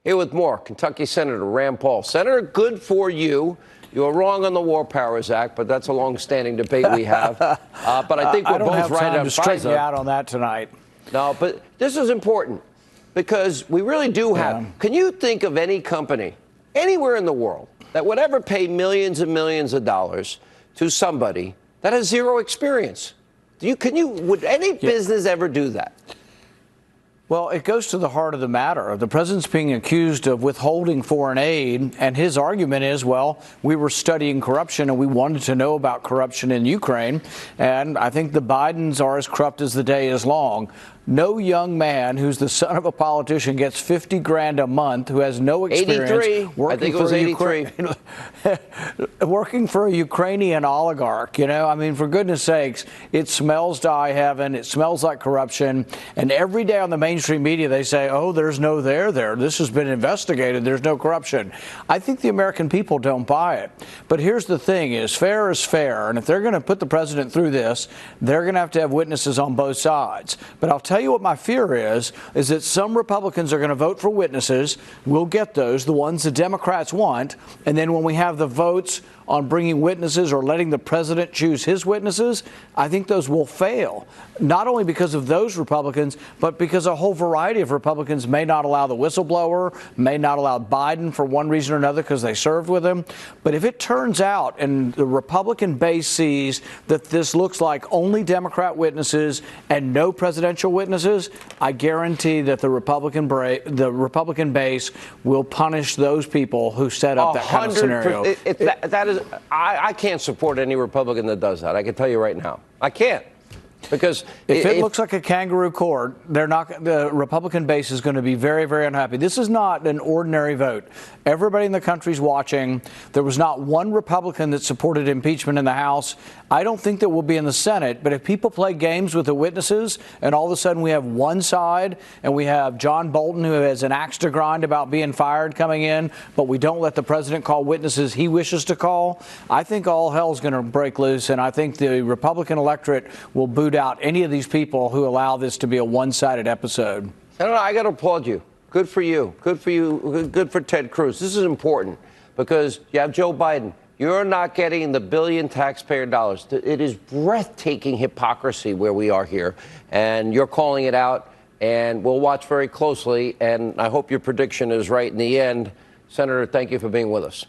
Here with more, Kentucky Senator Rand Paul. Senator, good for you. You were wrong on the War Powers Act, but that's a long-standing debate we have. But I think we're both right on to straighten you out on that tonight. No, but this is important because we really do have. Yeah. Can you think of any company anywhere in the world that would ever pay millions and millions of dollars to somebody that has zero experience? Would any business ever do that? Well, it goes to the heart of the matter. The president's being accused of withholding foreign aid, and his argument is, well, we were studying corruption and we wanted to know about corruption in Ukraine, and I think the Bidens are as corrupt as the day is long. No young man who's the son of a politician gets 50 grand a month, who has no experience 83. I think it was 83. Working for a Ukrainian oligarch. I mean, for goodness sakes, it smells to high heaven. It smells like corruption. And every day on the mainstream media, they say, oh, there's no there. This has been investigated. There's no corruption. I think the American people don't buy it. But here's the thing is fair. And if they're going to put the president through this, they're going to have witnesses on both sides. But I'll tell you what my fear is that some Republicans are going to vote for witnesses. We'll get those, the ones the Democrats want. And then when we have the votes on bringing witnesses or letting the president choose his witnesses, I think those will fail, not only because of those Republicans, but because a whole variety of Republicans may not allow the whistleblower, may not allow Biden for one reason or another because they served with him. But if it turns out and the Republican base sees that this looks like only Democrat witnesses and no presidential witnesses, I guarantee that the Republican base will punish those people who set up that kind of scenario. I can't support any Republican that does that. I can tell you right now. I can't. Because if it looks like a kangaroo court, the Republican base is going to be very, very unhappy. This is not an ordinary vote. Everybody in the country's watching. There was not one Republican that supported impeachment in the House. I don't think that will be in the Senate. But if people play games with the witnesses and all of a sudden we have one side and we have John Bolton, who has an axe to grind about being fired, coming in, but we don't let the president call witnesses he wishes to call, I think all hell's going to break loose. And I think the Republican electorate will boot out any of these people who allow this to be a one-sided episode. I got to applaud you. Good for you. Good for you. Good for Ted Cruz. This is important because you have Joe Biden. You're not getting the billion taxpayer dollars. It is breathtaking hypocrisy where we are here. And you're calling it out. And we'll watch very closely. And I hope your prediction is right in the end. Senator, thank you for being with us.